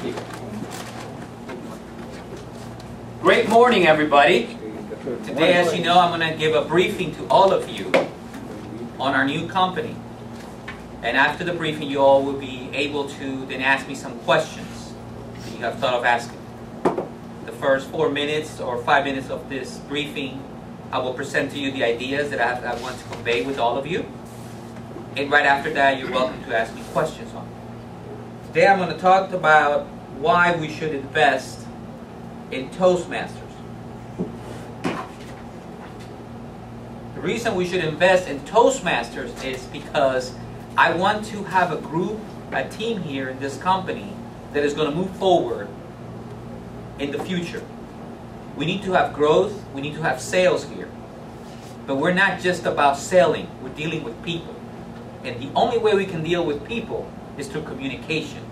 you. Great morning, everybody. Today, as you know, I'm going to give a briefing to all of you on our new company. And after the briefing, you all will be able to then ask me some questions that you have thought of asking. The first 4 minutes or 5 minutes of this briefing, I will present to you the ideas that I want to convey with all of you. And right after that, you're welcome to ask me questions on it. Today, I'm going to talk about why we should invest in Toastmasters. The reason we should invest in Toastmasters is because I want to have a group, a team here in this company that is going to move forward in the future. We need to have growth, we need to have sales here. But we're not just about selling, we're dealing with people. And the only way we can deal with people is through communication.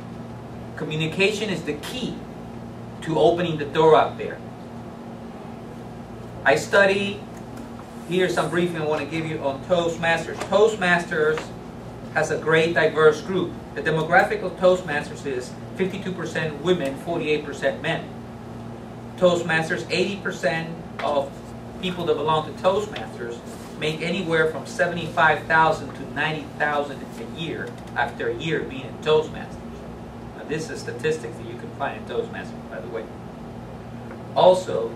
Communication is the key to opening the door out there. I study, here's some briefing I want to give you on Toastmasters. Toastmasters has a great diverse group. The demographic of Toastmasters is 52% women, 48% men. Toastmasters, 80% of people that belong to Toastmasters make anywhere from $75,000 to $90,000 a year after a year being in Toastmasters. Now, this is statistics that you can find in Toastmasters, by the way. Also,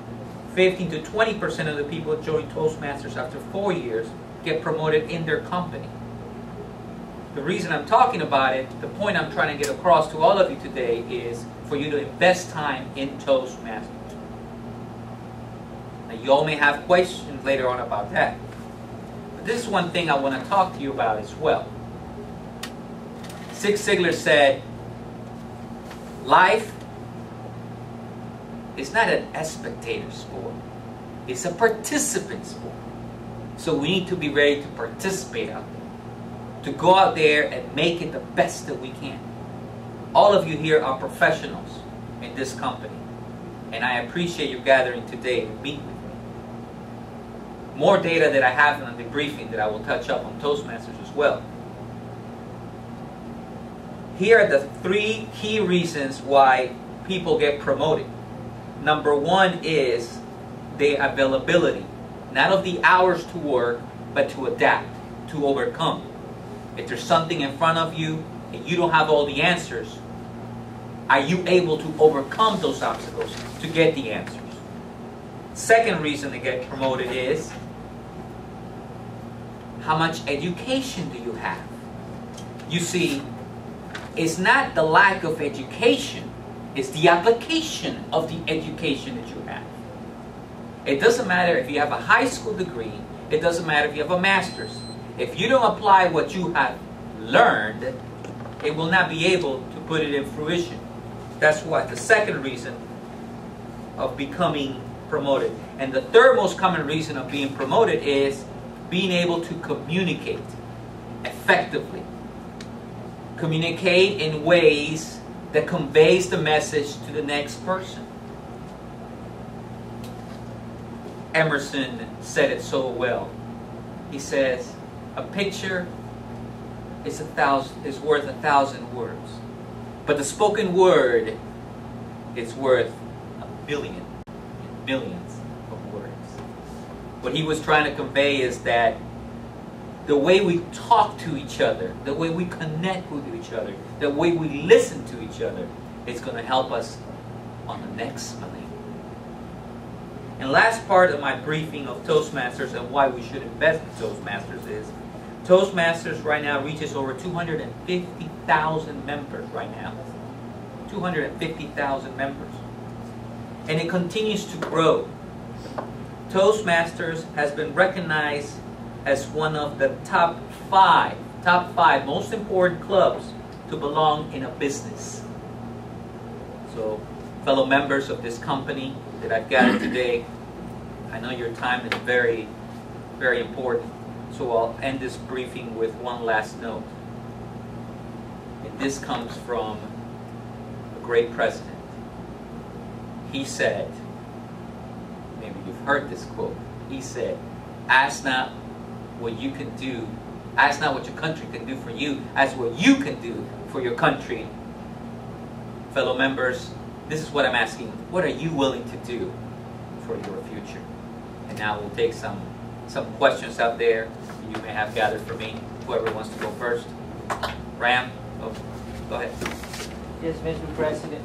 15 to 20% of the people that join Toastmasters after 4 years get promoted in their company. The reason I'm talking about it, the point I'm trying to get across to all of you today is for you to invest time in Toastmasters. Now, you all may have questions later on about that. But this is one thing I want to talk to you about as well. Zig Ziglar said, life is not a spectator sport. It's a participant sport. So we need to be ready to participate out there. To go out there and make it the best that we can. All of you here are professionals in this company. And I appreciate you gathering today to meet with me. More data that I have on the briefing that I will touch up on Toastmasters as well. Here are the 3 key reasons why people get promoted. Number 1 is the availability. Not of the hours to work, but to adapt, to overcome. If there's something in front of you and you don't have all the answers, are you able to overcome those obstacles to get the answers? Second reason to get promoted is how much education do you have? You see, it's not the lack of education, it's the application of the education that you have. It doesn't matter if you have a high school degree, it doesn't matter if you have a master's. If you don't apply what you have learned, it will not be able to put it in fruition. That's what the second reason of becoming promoted. And the third most common reason of being promoted is being able to communicate effectively. Communicate in ways that conveys the message to the next person. Emerson said it so well. He says, a picture is worth 1,000 words. But the spoken word is worth 1,000,000,000 millions of words. What he was trying to convey is that the way we talk to each other, the way we connect with each other, the way we listen to each other is going to help us on the next millennium. And last part of my briefing of Toastmasters and why we should invest in Toastmasters is Toastmasters right now reaches over 250,000 members right now. 250,000 members. And it continues to grow. Toastmasters has been recognized as one of the top five most important clubs to belong in a business. So, fellow members of this company that I've gathered today, I know your time is very, very important. So I'll end this briefing with one last note. And this comes from a great president. He said, maybe you've heard this quote, he said, ask not what you can do, ask not what your country can do for you, ask what you can do for your country fellow members, this is what I'm asking. What are you willing to do for your future? And now we'll take some questions out there you may have gathered for me. Whoever wants to go first. Ram, go ahead. Yes, Mr. President.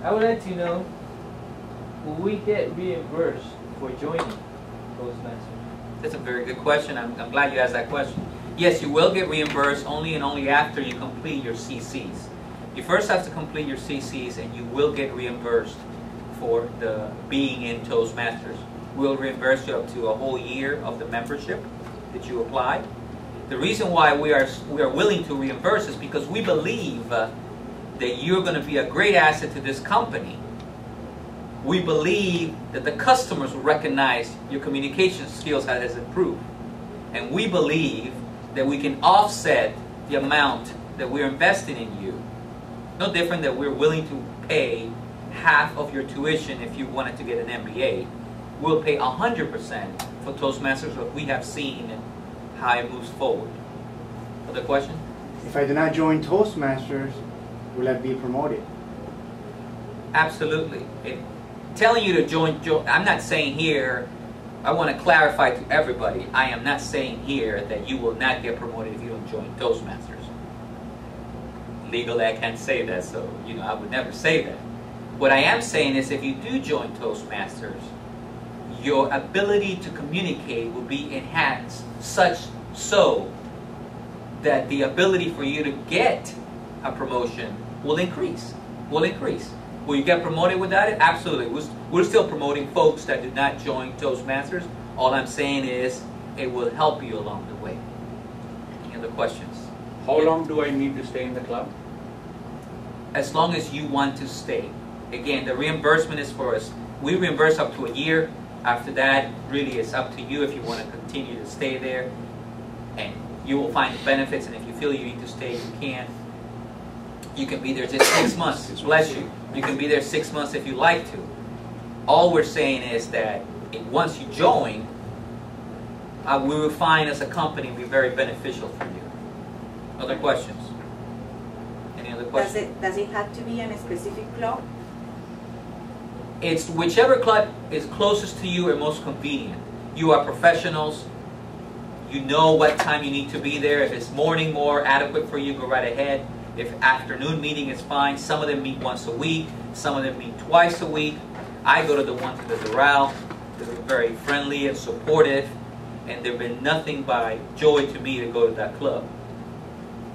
I would like to know, will we get reimbursed for joining Toastmasters? That's a very good question. I'm glad you asked that question. Yes, you will get reimbursed only and only after you complete your CCs. You first have to complete your CCs and you will get reimbursed for the being in Toastmasters. We'll reimburse you up to a whole year of the membership that you applied. The reason why we are willing to reimburse is because we believe that you're going to be a great asset to this company. We believe that the customers will recognize your communication skills has improved. And we believe that we can offset the amount that we're investing in you. No different that we're willing to pay half of your tuition if you wanted to get an MBA. We'll pay 100% for Toastmasters, what we have seen and how it moves forward. Other question? If I do not join Toastmasters, will I be promoted? Absolutely. Telling you to join, I'm not saying here, I want to clarify to everybody, I am not saying here that you will not get promoted if you don't join Toastmasters. Legally, I can't say that, so I would never say that. What I am saying is if you do join Toastmasters, your ability to communicate will be enhanced such so that the ability for you to get a promotion will increase. Will you get promoted without it? Absolutely. We're still promoting folks that do not join Toastmasters. All I'm saying is it will help you along the way. Any other questions? How long do I need to stay in the club? As long as you want to stay. Again, the reimbursement is for us. We reimburse up to a year. After that, really it's up to you if you want to continue to stay there. And you will find the benefits, and if you feel you need to stay, you can. You can be there just 6 months. Bless you. You can be there 6 months if you like to. All we're saying is that once you join, we will find as a company be very beneficial for you. Other questions? Any other questions? Does it have to be in a specific club? It's whichever club is closest to you and most convenient. You are professionals. You know what time you need to be there. If it's morning more adequate for you, go right ahead. If afternoon meeting is fine. Some of them meet once a week. Some of them meet twice a week. I go to the one to the Doral. They're very friendly and supportive. And there's been nothing but joy to me to go to that club.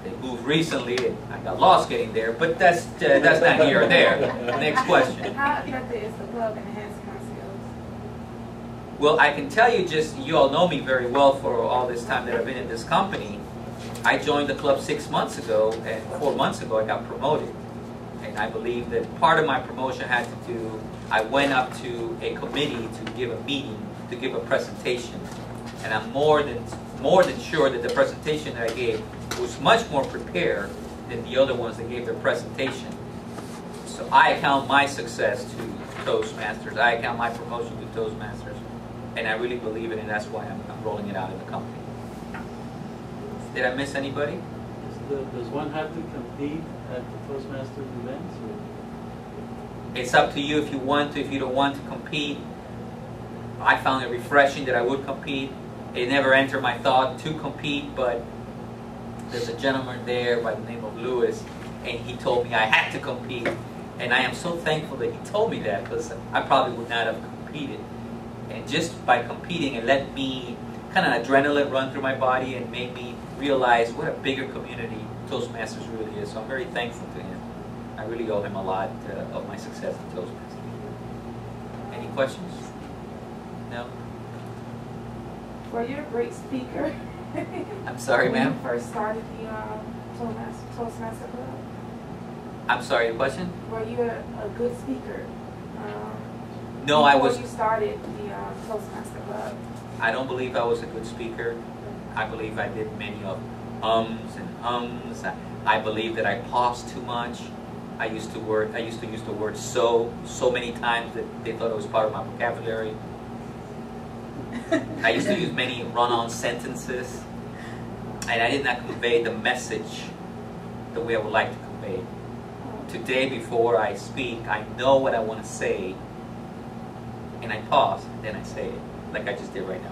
They moved recently and I got lost getting there, but that's not here or there. Next question. How effective is the club in enhancing my skills? Well, I can tell you you all know me very well for all this time that I've been in this company. I joined the club 6 months ago, and 4 months ago I got promoted. And I believe that part of my promotion had to do, I went up to a committee to give a meeting, to give a presentation. And I'm more than sure that the presentation that I gave was much more prepared than the other ones that gave their presentation. So I account my success to Toastmasters. I account my promotion to Toastmasters. And I really believe in it, and that's why I'm rolling it out in the company. Did I miss anybody? Does one have to compete at the Toastmasters events? Or? It's up to you if you want to. If you don't want to compete, I found it refreshing that I would compete. It never entered my thought to compete, but there's a gentleman there by the name of Lewis, and he told me I had to compete. And I am so thankful that he told me that, because I probably would not have competed. And just by competing, it let me kind of adrenaline run through my body and made me realize what a bigger community Toastmasters really is. So I'm very thankful to him. I really owe him a lot of my success in Toastmasters. Any questions? No? Well, you're a great speaker. I'm sorry, ma'am? When you first started the Toastmaster Club. I'm sorry, the question? Were you a good speaker? No, I was. Before you started the Toastmaster Club. I don't believe I was a good speaker. I believe I did many of ums and ums. I believe that I paused too much. I used to use the word so many times that they thought it was part of my vocabulary. I used to use many run-on sentences, and I did not convey the message the way I would like to convey. today before I speak, I know what I want to say, and I pause, and then I say it, like I just did right now.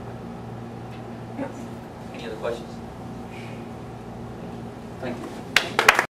Any other questions? Thank you.